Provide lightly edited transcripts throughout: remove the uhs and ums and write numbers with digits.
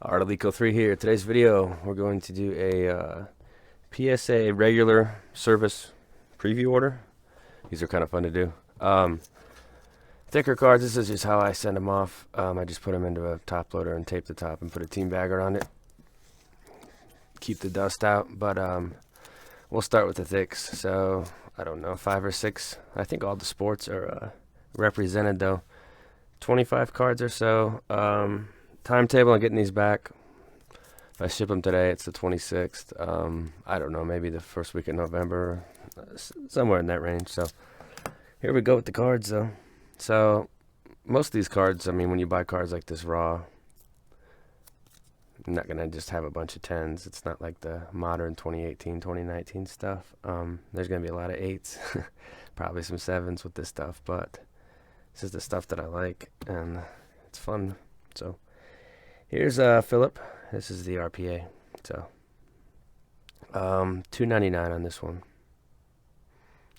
Artelico 3 here. Today's video, we're going to do a PSA regular service preview order. These are kind of fun to do. Thicker cards, this is just how I send them off. I just put them into a top loader and tape the top and put a team bag around it. Keep the dust out, but we'll start with the thicks. So, I don't know, 5 or 6. I think all the sports are represented though. 25 cards or so. Timetable on getting these back. If I ship them today, it's the 26th. I don't know, maybe the first week of November, somewhere in that range. So here we go with the cards, though. So most of these cards, I mean, when you buy cards like this raw, I'm not gonna just have a bunch of 10s. It's not like the modern 2018, 2019 stuff. There's gonna be a lot of 8s, probably some 7s with this stuff, but this is the stuff that I like, and it's fun. So here's Philip. This is the RPA. So $2.99 on this one.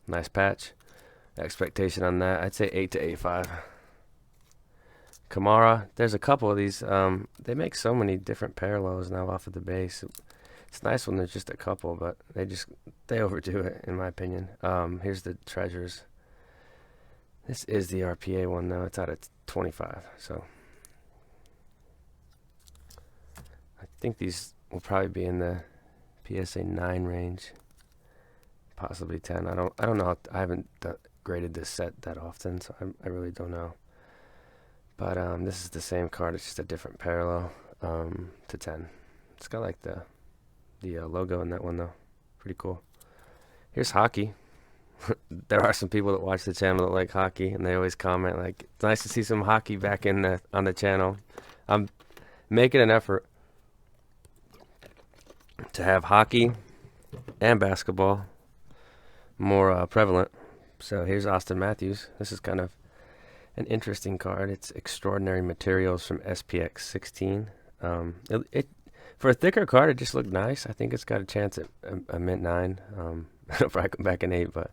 Nice patch. Expectation on that, I'd say 8 to 8.5. Kamara, there's a couple of these. They make so many different parallels now off of the base. It's nice when there's just a couple, but they overdo it, in my opinion. Here's the treasures. This is the RPA one, though. It's out of 25, so I think these will probably be in the PSA 9 range, possibly 10. I don't know. I haven't graded this set that often, so I really don't know. But this is the same card. It's just a different parallel to 10. It's got like the logo in that one though. Pretty cool. Here's hockey. There are some people that watch the channel that like hockey, and they always comment like, "It's nice to see some hockey back on the channel." I'm making an effort to have hockey and basketball more prevalent. So here's Austin Matthews. This is kind of an interesting card. It's extraordinary materials from SPX 16. For a thicker card, it just looked nice. I think it's got a chance at a mint 9. It'll probably come back an 8, but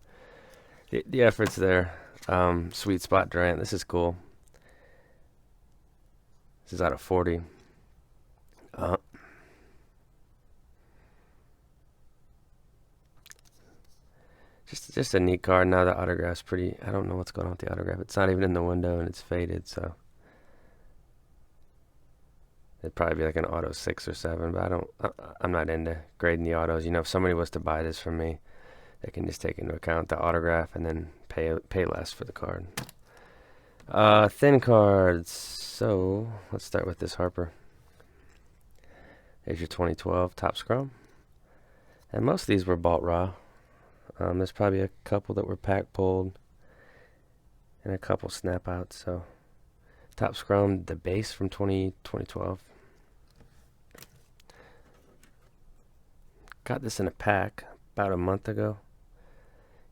the effort's there. Sweet spot Durant. This is cool. This is out of 40. Just a neat card. Now the autograph's pretty. I don't know what's going on with the autograph. It's not even in the window and it's faded, so it'd probably be like an auto 6 or 7. But I'm not into grading the autos. You know, if somebody was to buy this from me, they can just take into account the autograph and then pay less for the card. Thin cards. So let's start with this Harper. There's your 2012 top scrum, and most of these were bought raw. There's probably a couple that were pack pulled and a couple snap outs. So top scrum, the base from 2012. Got this in a pack about a month ago.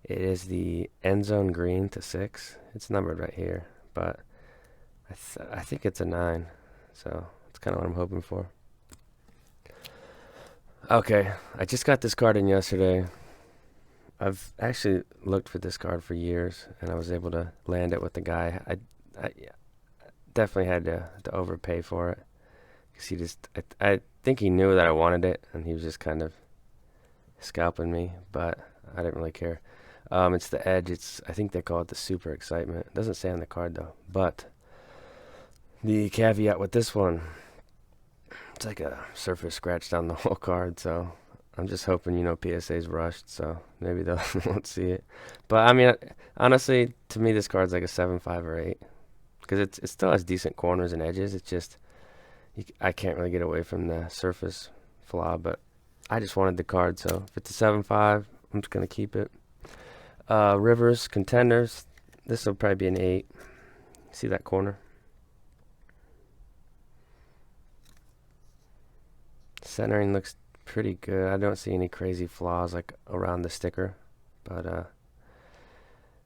It is the end zone green to 6. It's numbered right here, but I think it's a 9. So that's kind of what I'm hoping for. Okay, I just got this card in yesterday. I've actually looked for this card for years, and I was able to land it with the guy. I definitely had to overpay for it, because I think he knew that I wanted it, and he was just kind of scalping me, but I didn't really care. It's the Edge. I think they call it the Super Excitement. It doesn't say on the card though, but the caveat with this one, it's like a surface scratch down the whole card, so I'm just hoping, PSA's rushed, so maybe they won't see it. But, I mean, honestly, to me, this card's like a 7, 5, or 8. Because it still has decent corners and edges. It's just, I can't really get away from the surface flaw. But I just wanted the card, so if it's a 7, 5, I'm just going to keep it. Rivers, Contenders. This will probably be an 8. See that corner? Centering looks pretty good. I don't see any crazy flaws like around the sticker, but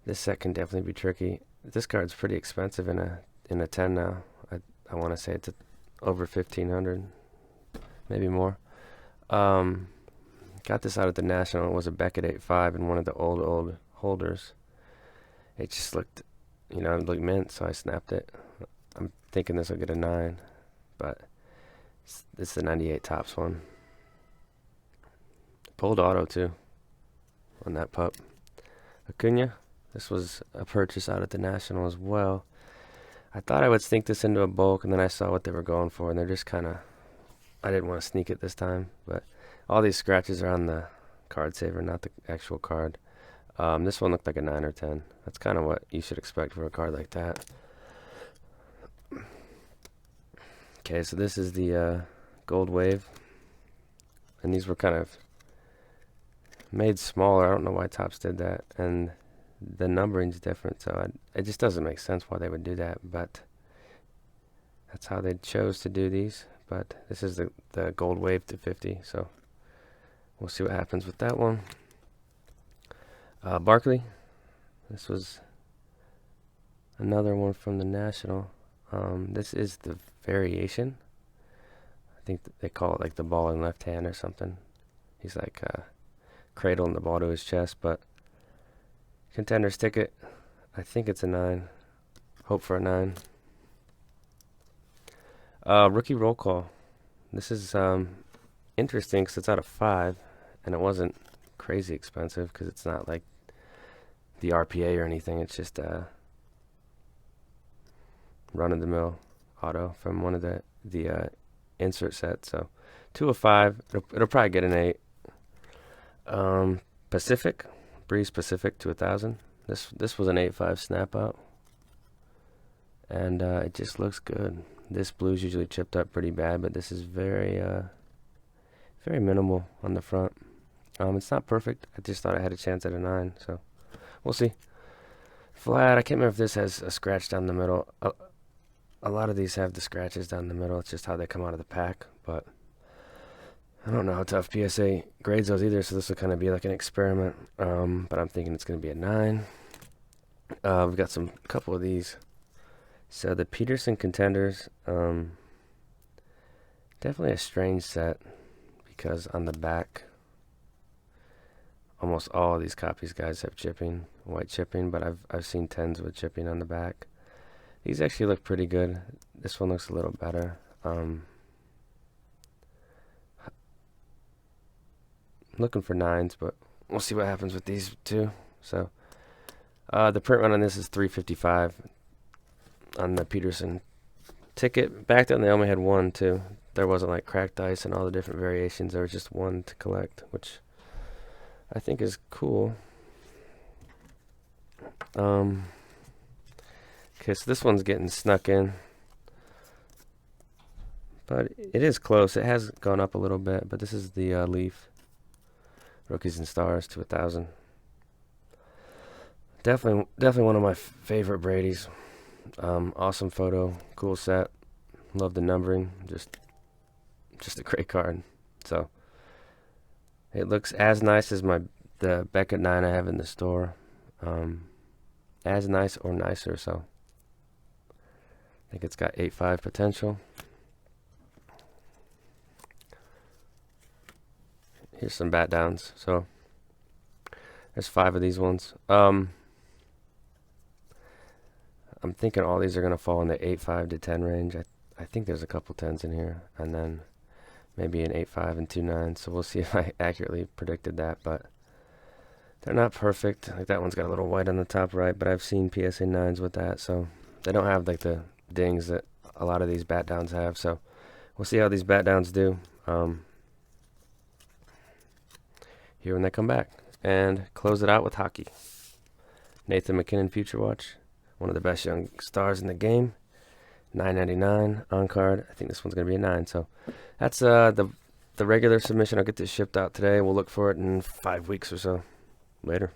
this set can definitely be tricky. This card's pretty expensive in a 10 now. I want to say it's over 1,500, maybe more. Got this out at the National. It was a Beckett 8.5 in one of the old holders. It just looked, it looked mint, so I snapped it. I'm thinking this will get a 9, but It's the 98 Topps one. Pulled auto too on that pup. Acuna. This was a purchase out at the National as well. I thought I would sneak this into a bulk, and then I saw what they were going for, and they're just kind of... I didn't want to sneak it this time, but all these scratches are on the card saver, not the actual card. This one looked like a 9 or 10. That's kind of what you should expect for a card like that. Okay, so this is the Gold Wave, and these were kind of made smaller. I don't know why Topps did that, and the numbering's different, so it just doesn't make sense why they would do that, but that's how they chose to do these. But this is the Gold Wave to 50, so we'll see what happens with that one. Barkley, this was another one from the National. This is the variation. I think they call it like the ball in left hand or something. He's like cradling the ball to his chest, but Contenders ticket, I think it's a 9. Hope for a 9. Rookie roll call. This is interesting because it's out of 5, and it wasn't crazy expensive because it's not like the RPA or anything. It's just run-of-the-mill auto from one of the insert sets. So 2 of 5. It'll probably get an 8. Pacific. Breeze Pacific to 1,000. This was an 8.5 snap out, and it just looks good. This blue's usually chipped up pretty bad, but this is very minimal on the front. It's not perfect. I just thought I had a chance at a 9, so we'll see. Flat. I can't remember if this has a scratch down the middle. A lot of these have the scratches down the middle. It's just how they come out of the pack, but I don't know how tough PSA grades those either, so this will kind of be like an experiment. But I'm thinking it's going to be a 9. We've got a couple of these. So the Peterson Contenders, definitely a strange set because on the back, almost all of these copies, guys, have chipping, white chipping, but I've seen 10s with chipping on the back. These actually look pretty good. This one looks a little better. Looking for 9s, but we'll see what happens with these two. So the print run on this is $355 on the Peterson ticket. Back then they only had 1 too. There wasn't like cracked ice and all the different variations. There was just 1 to collect, which I think is cool. Okay, so this one's getting snuck in, but it is close. It has gone up a little bit, but this is the Leaf Rookies and Stars to 1,000. Definitely one of my favorite Brady's. Awesome photo, cool set. Love the numbering. Just a great card. So it looks as nice as the Beckett 9 I have in the store. As nice or nicer. So I think it's got 8.5 potential. Here's some bat downs. So there's 5 of these ones. I'm thinking all these are going to fall in the 8.5 to 10 range. I think there's a couple 10s in here, and then maybe an 8.5 and 2 9s. So we'll see if I accurately predicted that, but they're not perfect. Like that one's got a little white on the top right, but I've seen PSA 9s with that, so they don't have like the dings that a lot of these bat downs have. So we'll see how these bat downs do here when they come back, and close it out with hockey. Nathan McKinnon Future Watch, one of the best young stars in the game. $9.99 on card. I think this one's gonna be a 9. So that's the regular submission. I'll get this shipped out today. We'll look for it in 5 weeks or so. Later.